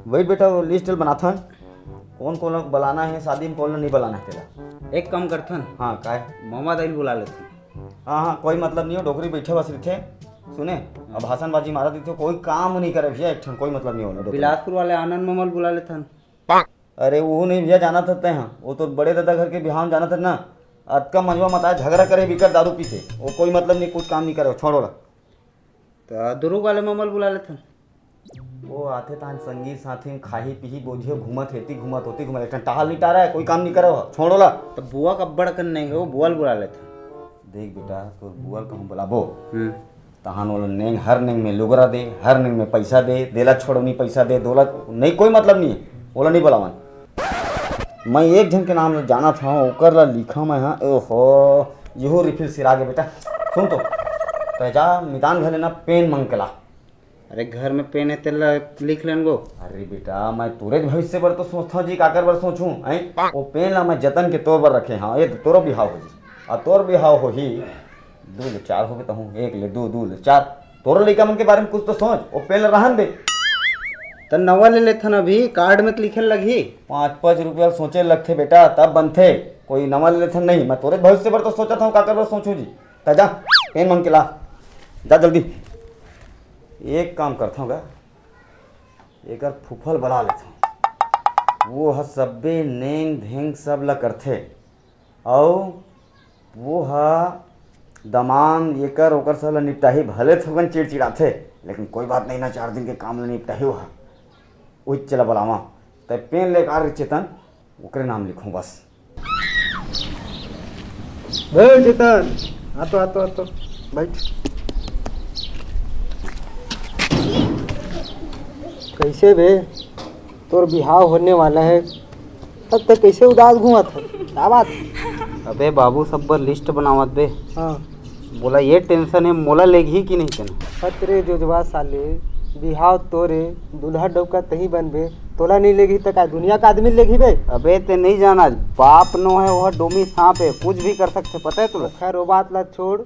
वही बेटा वो लिस्ट बनाथन कौन कौन लोग बुलाना है शादी में, कौन लोग नहीं बुलाना है तेरा। एक काम करथन, हाँ काय मोहम्मद अली बुला लेथन। हाँ हाँ कोई मतलब नहीं हो, डोकरी बैठे बस रहे सुने अब भाषणबाजी मारा देते कोई काम नहीं करे भैया, एक ठन कोई मतलब नहीं होना। बिलासपुर वाले आनंद मोमल बुला लेथन। अरे वो नहीं भैया जाना था हैं, वो तो बड़े दादा घर के बिहान जाना था ना, अतका मंजवा मत आया झगड़ा करे बिकर दारू पीते, वो कोई मतलब नहीं, कुछ काम नहीं करे, छोड़ो ला। तो दुर्ग वाले मोमल बुला लेथन। वो आते तान संगीत साथी में खाही पीही बोझियो घूमत हेती घूमत होती घूमत, एक टहल नहीं टारा है, कोई काम नहीं करे, छोड़ो ला। तो बुआ कब्बड़ कर नहीं है, वो बुआल बुला लेथन। देख बेटा तो बुआल कहूँ बुलाबो तहान वाला नेंग हर नेंग में लुगरा दे, हर नेंग में पैसा दे, देला छोड़ो नहीं पैसा दे, दोला नहीं कोई मतलब नहीं है, बोला नहीं बुलावन। मैं एक जन के नाम जाना था ओकर ला लिखा मैं, हाँ ओहो यहो रिफिल सिरा गे बेटा। सुन तो जा मितान घर लेना पेन मंग के ला। अरे घर में पेन है तेला लिख लेन गो। अरे बेटा मैं तुरे भविष्य पर तो सोचता जी काकर बर सोचूं हैं, वो पेन ला मैं जतन के तौर पर रखे, हाँ ये तो तोरो बिहाव हो जी, और तोर बिहाव हो ही 2 ले 4 हो गए तो हूँ 1 ले 2 2 ले 4, तोरो लड़का मन के बारे में कुछ तो सोच, वो पेन ला रहन दे। तो नवा ले लेथन, अभी कार्ड में तो लिखे लगी 5-5 रुपया सोचे लगते बेटा तब बनते, कोई नवा ले लेथन नहीं, मैं तोरे भविष्य पर तो सोचा था काकर बर सोचूं जी। ता जा पेन मंग के ला, जा जल्दी। एक काम करता हूँ एक फूफल बना लेता हूँ, वो ह सब्बे नेंग धेंग सब ला करथे, और वो ह दमान एकर ओकर सब ला निपटाही, भले थोगन चिड़चिड़ाथे लेकिन कोई बात नहीं ना, 4 दिन के काम ला निपटाही हुआ वही चला बुलावा। तब पेन ले कार चेतन ओकरे नाम लिखूँ बस। चेतन आतो आतो आतो बैठ। कैसे बे तोर बिहाव होने वाला है, तब तक कैसे उदास घूमा था, क्या बात। अबे बाबू सब बर लिस्ट बनावत बे। हाँ बोला ये टेंशन है मोला लेगी कि नहीं तेना। खतरे जोजवा साले, बिहाव तोरे दूल्हा डौका तही बनबे, तोला नहीं लेगी तो क्या दुनिया का आदमी लेगी बे। अबे ते नहीं जाना, बाप नो है वह डोमी सांप है, कुछ भी कर सकते, पता है तुला। खैर वो बात ला छोड़।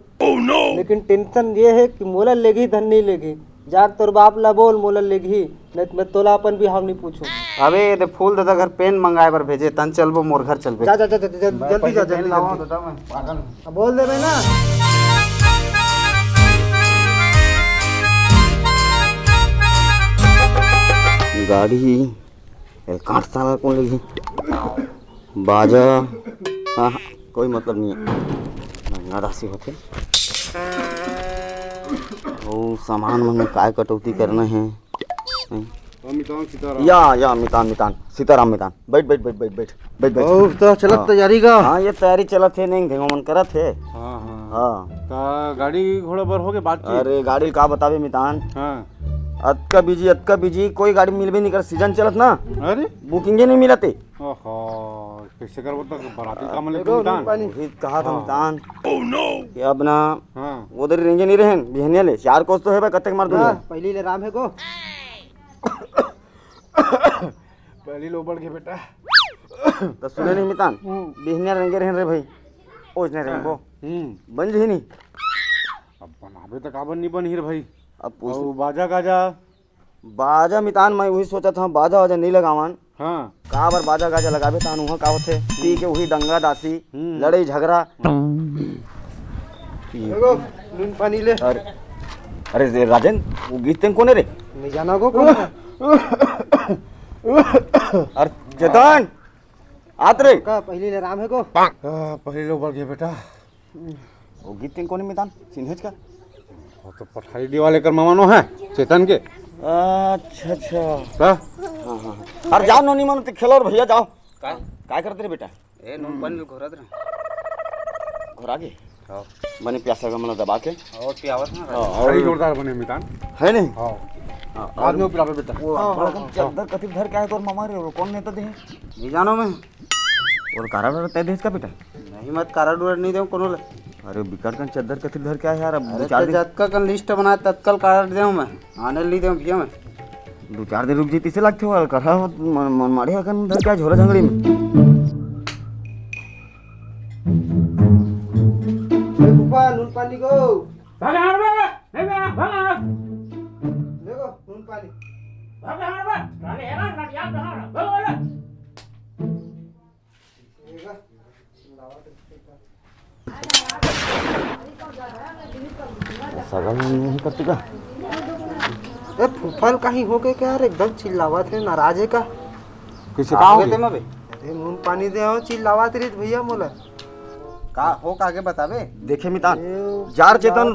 लेकिन टेंशन ये है कि मोला लेगी धन नहीं लेगी, जाग तोर बाप ला बोल मोला लेगी, नहीं तो मैं तोला अपन बिहाव नहीं पूछूं। अबे रे फूल दादा घर पेन मंगाए बर भेजे, तन चलबो मोर घर चलबे। जा जा जा जा जल्दी जा जल्दी दादा मैं पागल। बोल दे बे ना। गाड़ी काट साला कौन लगी, बाजा हाँ कोई मतलब नहीं है, महंगा राशि होते और सामान में काय कटौती करना है। या मितान मितान सीताराम मितान बैठ बैठ बैठ बैठ बैठ बैठ बैठ। तो चलत तैयारी का। हाँ ये तैयारी चलत है, नहीं मन करत है। हाँ हाँ हाँ का गाड़ी घोड़ा बर हो गए बातचीत। अरे गाड़ी का बतावे मितान, हाँ अतका बिजी कोई गाड़ी मिलबे नहीं कर, सीजन चलत ना, अरे बुकिंगे नहीं मिलते। ओहो कैसे करबो तो बाराती काम ले मितान। वही कहा था मितान कि अब ना हाँ उधर रेंगे नहीं रहें बिहनिया ले 4 कोस तो है भाई, कत्ते मार दूंगा। पहली ले राम है को। पहली लो बढ़ के बेटा। तो सुने नहीं मितान, बिहनिया रेंगे रहें रे भाई, ओज नहीं रहेंगे बन जी नहीं। अब बनाबे तो काबन नहीं बनी रे भाई। अब पूछ और बाजा गाजा। बाजा मितान मैं वही सोचा था बाजा वाजा नहीं लगावन, हाँ कहा बार बाजा गाजा लगाबे तान वहाँ का होते पी के वही दंगा दासी लड़ाई झगड़ा। देखो नून पानी ले। अरे अरे राजन वो गीत कौन है रे, नहीं जाना को कौन है? अरे चेतन आत रे का पहली ले राम है को। पहली लो बढ़ के बेटा। वो गीत कौन है मितान सिन्हेज का। वो तो पठारी दिवाले कर मामानो है चेतन के। अच्छा अच्छा का हाँ हाँ अरे जाओ नोनी मन खेलो भैया जाओ। काय करते रे बेटा। ए नोन पानी घोरत रहे घर आगे बने प्यासा का मतलब दबा के और पियावत ना। बड़ी जोरदार बने मितान है नहीं। हाँ बाद में पिलावे बेटा। वो बड़ा चद्दर कथी धर के आए तो मामा रे वो कौन नेता दे नहीं जानो मैं, और कारा डर तय देश का बेटा। नहीं मत कार्ड उड़ नहीं दे कोनो ले। अरे बिकट कन चद्दर कथी धर के आए यार, अब अरे 2-4 दिन जतका कन लिस्ट बना तत्काल कार्ड देऊं मैं, आने ली देऊं भैया मैं। 2-4 दिन रुक जीती से लगते हो करा मन मारे कन धर के आए झोला झंगड़ी में। नून पानी को देखो नून पानी। सगल नहीं करती का ए फूफल कहीं हो गए क्या यार, एकदम चिल्लावत है, नाराज है का? कैसे का हो आगे ते में बे अरे नून पानी दे हो, चिल्लावत रही भैया मोला। का हो का आगे बताबे। देखे मितान जार चेतन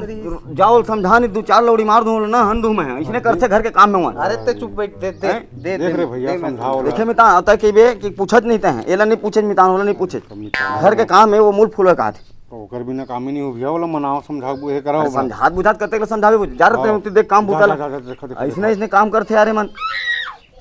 जाओ समझा नहीं 2-4 लौड़ी मार दूं ना हन दूं मैं इसने करते घर के काम में हुआ अरे ते चुप बैठ दे दे हैं? दे देख रे भैया समझाओ ला। देखे मितान आता कि बे कि पूछत नहीं ते एला नहीं पूछे मितान वाला नहीं पूछे घर के काम है वो मूल फूल का थे तो ओकर बिना काम ही नहीं हो भैया वाला मनाओ समझाओ ये कराओ समझात बुझात करते के समझावे बुझ जा रहे थे देख काम बुता ऐसने ऐसने काम करते यार मन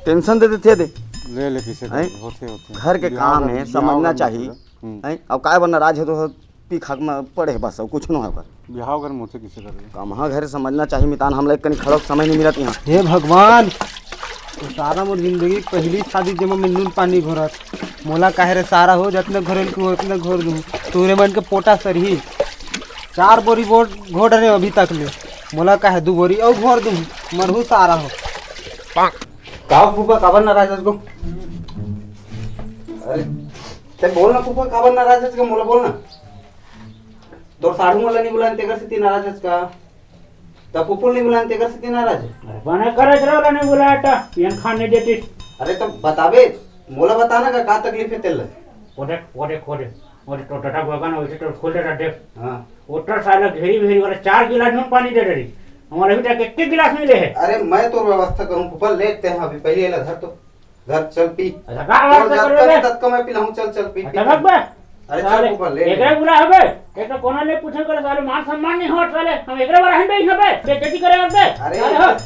टेंशन दे देते दे ले ले किसे हैं? होते होते घर के काम है समझना चाहिए हैं? अब काय बनना राज है तो पी खाक में पड़े बस अब कुछ ना होगा बिहाव कर मुझसे किसे करे काम हाँ घर समझना चाहिए मितान हम लोग कहीं खड़क समय नहीं मिलत यहाँ हे भगवान, तो सारा मोर जिंदगी पहली शादी जब मैं नून पानी घोरत मोला काहे रे सारा हो जतने घोरल को उतने घोर दूँ, तूरे मन के पोटा सरही 4 बोरी घोड़ रहे अभी तक ले, मोला काहे 2 बोरी और घोर दूँ, मरहू सारा हो। का फूफा काबर नाराज है उसको। अरे ते बोल ना फूफा काबर नाराज है उसको, मोला बोल ना। तो साढ़ू वाला नहीं बुलाने तेकर से ती नाराज है उसका, तब फूफुल नहीं बुलाने तेकर से ती नाराज है। बने करे वाला नहीं बुलाया था पियन खाने देती अरे तो बताबे, मोला बताना का तकलीफ है तेल। ओटे ओटे खोटे ओटे टोटा बगन होते तो खोल देता देख हाँ ओटर साला घेरी भेरी वाला 4 गिलास नून पानी दे रही हमारे बेटा के 1 गिलास मिले है। अरे मैं तो व्यवस्था करूँ फूफा, लेते हैं अभी पहले ला घर तो घर चल पी। अच्छा का व्यवस्था करोगे तत्का मैं पिलाऊं, चल चल पी। अच्छा बक बे अरे चल फूफा ले। एकरे बुला हबे एक तो कोना ले पूछे करे साले मान सम्मान नहीं होत साले हम एकरे बारे हम नहीं हबे बेइज्जती करे और बे अरे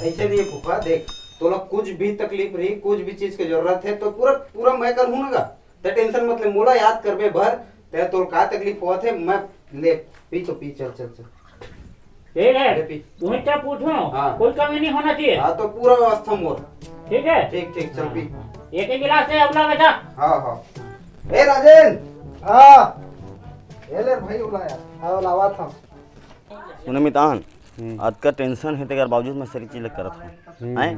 ऐसे दिए फूफा, देख तो लोग कुछ भी तकलीफ रही कुछ भी चीज की जरूरत है तो पूरा पूरा मैं करूँ ना, ते टेंशन मत ले, मोला याद करबे भर ते तो का तकलीफ हुआ थे मैं ले पी तो पी, चल चल चल ठीक है ले पी। तुम्हें क्या पूछो हाँ। कोई कमी नहीं होना चाहिए हाँ तो पूरा व्यवस्था मोर। ठीक है ठीक ठीक चल पी। एक गिलास है अगला बेटा हाँ हाँ ए राजेन, हाँ ये ले भाई बुलाया। हाँ लावा था। सुने मितान आज का टेंशन है तेरे बावजूद मैं सारी चीज करत हूँ हैं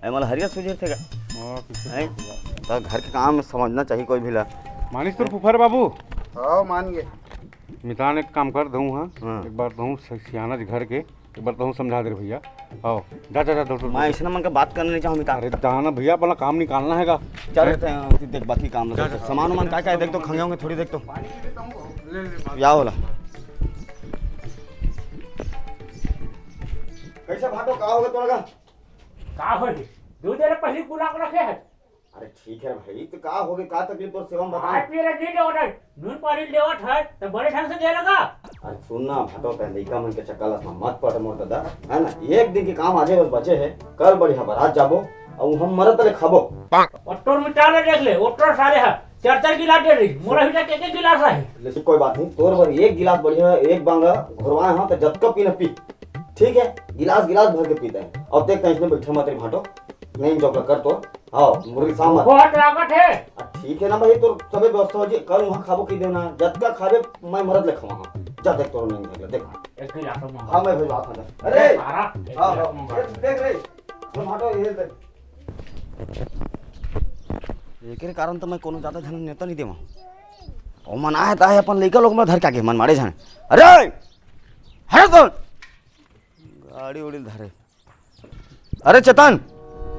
ऐ मला हरिया सुझे थे हैं तो घर के काम में समझना चाहिए कोई भी ला मानिस तो फुफर बाबू हाँ मान गए। मितान एक काम कर दूँ हाँ हाँ। एक बार दूँ सियाना जी घर के एक बार दूँ समझा दे रे भैया आओ जा जा जा दो मैं ऐसा मन का बात करने नहीं चाहूँ मितान अरे जाना भैया अपना काम निकालना हैगा चल रहते हैं देख बाकी काम लगे सामान वामान क्या क्या है देख तो खंगे होंगे थोड़ी देख तो या होला कैसे भाटो का होगा तोरा का हो जी दूध दे पहली गुला को रखे है अरे ठीक है भाई तो का हो गई का तकलीफ और सेवा में बता आज मेरा दिन ऑर्डर नून पानी लेवत है तो बड़े ढंग से दे लगा अरे सुनना भाटो पहले लइका मन के चक्कर ला मत पड़ मोर दादा है ना एक दिन के काम आजे बस बचे है कल बढ़िया बारात जाबो और हम मरत ले खाबो ऑटो मिटा ले देख ले ऑटो सारे है 4 गिलास दे रही मोरा हिटा के गिलास है लेकिन कोई बात नहीं तोर भर एक गिलास बढ़िया एक बांगा घुरवाए हां तो जतका पीना पी ठीक है गिलास गिलास भर के पीते हैं और देख कहीं बैठे मत भाटो नहीं जो कर तो आओ मुर्गी सामत बहुत लागत है ठीक है ना भाई तो सबे व्यवस्था हो जी कल वहां खाबो की देना जतका खाबे मैं मरद ले खावा जा देख तो नहीं निकले देख एक गिलास में हां मैं भाई बात है अरे सारा हां देख रे तुम हटो ये देख एकरे कारण तो मैं कोनो ज्यादा ध्यान नेता नहीं देवा ओ मन आए ता है अपन लइका लोग में धर के आगे मन मारे जाने अरे हट तो गाड़ी उड़ी धरे अरे चेतन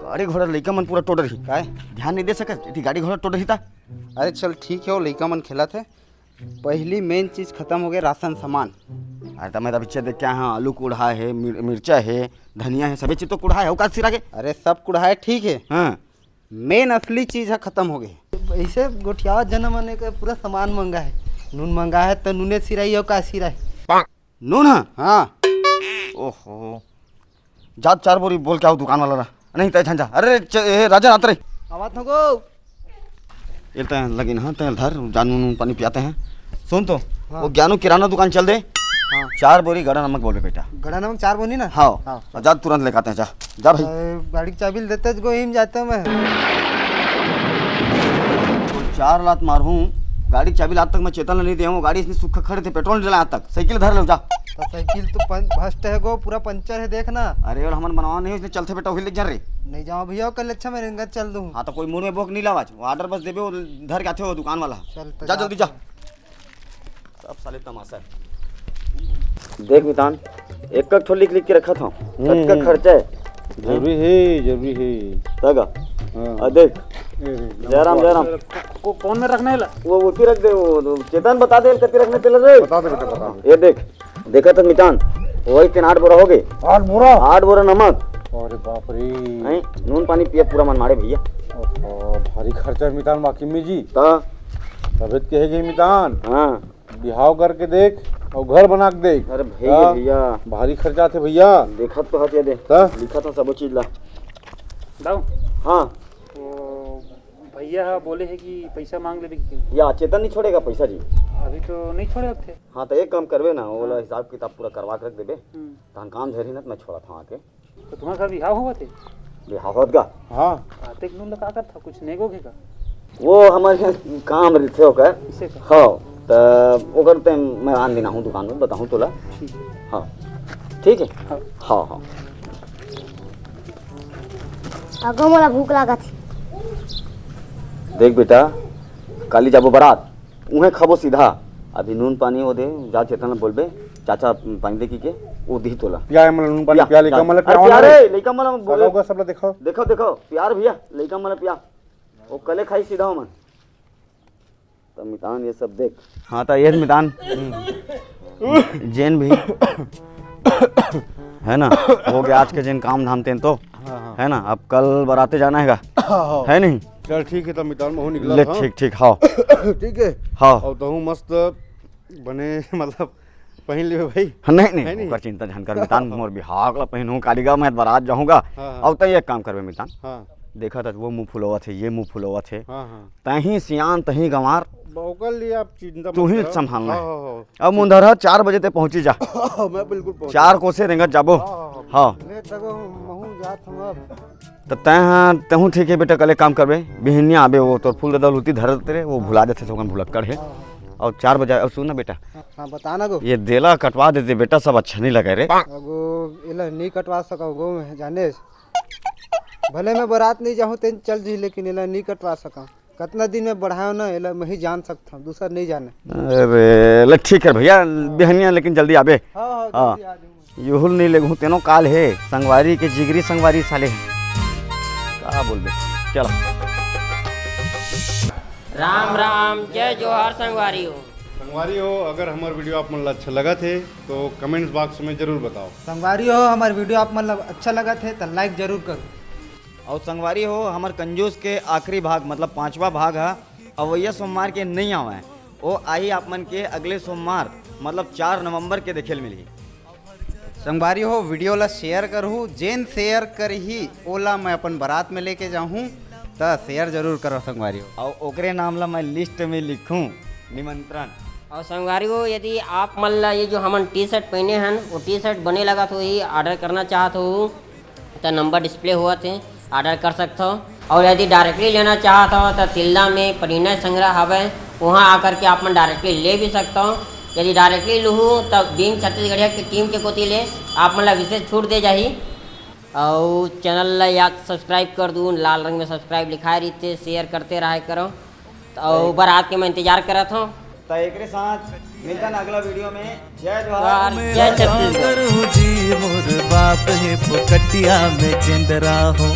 गाड़ी घोड़ा लइका मन पूरा टोट रही काय ध्यान नहीं दे सकत इति गाड़ी घोड़ा टोट रही था अरे चल ठीक है वो लड़का मन खेला थे, पहली मेन चीज खत्म हो गई राशन सामान। अरे तो मैं तो पीछे देख क्या हाँ आलू कुढ़ा है मिर्चा है धनिया है सभी चीज तो कुढ़ा है औकात सिरा के अरे सब कुढ़ाए ठीक है, हाँ मेन असली चीज है खत्म हो गई। ऐसे गोठिया जन्म आने का पूरा सामान मंगा है, नून मंगा है तो नूने सिराई और का सिराई नून हाँ हाँ ओहो जा 4 बोरी बोल के आओ दुकान वाला रहा नहीं तो झंझा अरे राजा आते रहे आवाज हो गो ये तो लगिन हाँ तो धर जानू पानी पियाते हैं सुन तो वो ज्ञानू किराना दुकान चल दे हाँ 4 बोरी गड़ा नमक बोले बेटा गड़ा नमक 4 बोनी ना। हाँ हाँ। जा तुरंत लेके आते हैं जा जा भाई गाड़ी की चाबी देते गो हिम जाते मैं 4 लात मारूं गाड़ी की चाबी लात तक मैं चेतन नहीं दिया गाड़ी इसने सूखा खड़े थे पेट्रोल नहीं डला आज तक साइकिल धर लो जा तो साइकिल तो भस्ट है गो पूरा पंचर है देखना। अरे और हमन बनवा नहीं उसने चलते बेटा हिल जा रे नहीं जाओ भैया कल अच्छा मैं रेंगत चल दूँ। हाँ तो कोई मुंह में बोक नहीं लावाज वो ऑर्डर बस देबे वो धर के आते हो दुकान वाला चल तो जा जल्दी जा सब साले तमाशा है देख मितान, एक ठो लिख के रखा था, का खर्चा है जरूरी है तगा। हाँ। और देख जयराम कौन में रखने ला वो उसी रख दे, वो चेतन बता दे कति रखने तेल रे। बता दे बेटा बता दे। ये देखा था मितान, वही 8 बोरा हो गए। 8 बोरा नमक। अरे बाप रे, नहीं नून पानी पिया पूरा मन मारे भैया। भारी खर्चा है मितान बाकी में जी। ता तबियत कहेगी मितान, हाँ बिहाव करके देख और घर बना के देख। अरे भैया भारी खर्चा थे भैया। देखा तो हाथ ये दे, लिखा था सब चीज ला। दाऊ हाँ भैया बोले है कि पैसा मांग ले या चेतन नहीं छोड़ेगा पैसा जी। अभी तो नहीं छोड़े थे। हाँ तो एक काम करवे ना, वो वाला हिसाब किताब पूरा करवा के रख देबे। तहन काम झरी ना तो मैं छोड़ा था आके। तो तुम्हारा घर बिहाव हुआ थे? बिहाव होत गा। हाँ आते नून लगा कर था कुछ नेगो के का वो हमारे काम थे ओकर। किसे का? हाँ तो ओकर ते मैं आन देना हूँ दुकान में, बताऊँ तोला। ठीक है। हाँ ठीक है। हाँ। हाँ हाँ अगो मोला भूख लगा थी। देख बेटा, काली जाबो बारात उहे खाबो सीधा। अभी नून पानी वो दे, जा चेतन बोलबे चाचा पानी दे के वो दी तोला। पिया मतलब नून पानी पिया लेका मतलब अरे पिया प्यारे लइका मला बोले होगा सब लोग देखो। देखो प्यार भैया लइका मला पिया वो कले खाई सीधा हो मन। तो मितान ये सब देख। हाँ तो ये मितान जैन भी है ना, हो गया आज के जैन काम धाम तेन तो है ना। अब कल बाराते जाना है नहीं। चल ठीक है, तब मितान महू निकला ले था। ठीक हाँ ठीक है। हाँ और तो मस्त बने मतलब पहन ले भाई। नहीं ओकर चिंता जानकर मितान मोर बिहार का पहनूं कालीगा मैं बारात जाऊंगा। अब तो एक काम करबे मितान, हाँ देखा था वो मुंह फुलवा थे, ये मुंह फुलवा थे, हाँ हाँ तही सियान तही गंवार ओकर लिए आप चिंता तू ही मत करो। संभालना है। हाँ, अब मुंदर 4 बजे ते पहुंची जा। हाँ, मैं बिल्कुल पहुंच 4 कोसे रेंगत जाबो। हाँ ले तगो महू जात हम अब। तो तहू ठीक है बेटा, कल काम करबे बिहनिया आबे वो तो फूल दल होती धर तेरे वो भुला देते तो भुलक्कड़ है। और 4 बजे और सुन ना बेटा, हाँ बताना गो। ये देला कटवा देते बेटा, सब अच्छा नहीं लगे रे। अगो इला नहीं कटवा सको गो मैं जाने। भले मैं बारात नहीं जाऊँ तेन चल जी, लेकिन इला नहीं कटवा सका। कितना दिन में बढ़ाओ ना, इला मैं ही जान सकता हूँ, दूसरा नहीं जाने। अरे ले ठीक है भैया बिहनिया, लेकिन जल्दी आबे। हाँ हाँ। जल्दी आ जाऊंगा। यूहुल नहीं लेगू तेनो काल है संगवारी के जिगरी संगवारी साले का बोलबे। चलो राम राम, जय जोहार संगवारी हो। संगवारी हो, अगर हमारा वीडियो आप मन अच्छा लगा थे तो कमेंट्स बॉक्स में जरूर बताओ। संगवारी हो, हमारी वीडियो आप मतलब अच्छा लगा थे तो लाइक जरूर करो। और संगवारी हो, हमार कंजूस के आखिरी भाग मतलब 5वां भाग है अवैया सोमवार के नहीं आवा है, वो आई आप मन के अगले सोमवार मतलब 4 नवंबर के देखे मिली। संगवारी हो, वीडियो ला शेयर करहूँ, जेन शेयर करही ओला मैं अपन बारात में लेके जाऊँ, तो शेयर जरूर करो संगवारी हो। और ओकरे नाम ला मैं लिस्ट में लिखूं निमंत्रण। और संगवारी हो, यदि आप मतलब ये जो हमन टी शर्ट पहने हैं वो टी शर्ट बने लगा तो ही ऑर्डर करना चाहत हो तो नंबर डिस्प्ले हुआ थे, ऑर्डर कर सकते हो। और यदि डायरेक्टली लेना चाहत हो तो तिल्दा में परिणय संग्रह हवे, वहाँ आकर के आप मन डायरेक्टली ले भी सकते हो। यदि डायरेक्टली लूँ तब बींग छत्तीसगढ़िया की टीम के कोती ले आप मतलब विशेष छूट दे जाही। और चैनल ला याद सब्सक्राइब कर दूँ, लाल रंग में सब्सक्राइब लिखाए रहते, शेयर करते रहा करो। तो बारात के मैं इंतजार करत हूँ। तो एक साथ मिलता है अगला वीडियो में। जय जोहार, जय छत्तीसगढ़। जी मोर बाप है पुकटिया में चंदरा हो।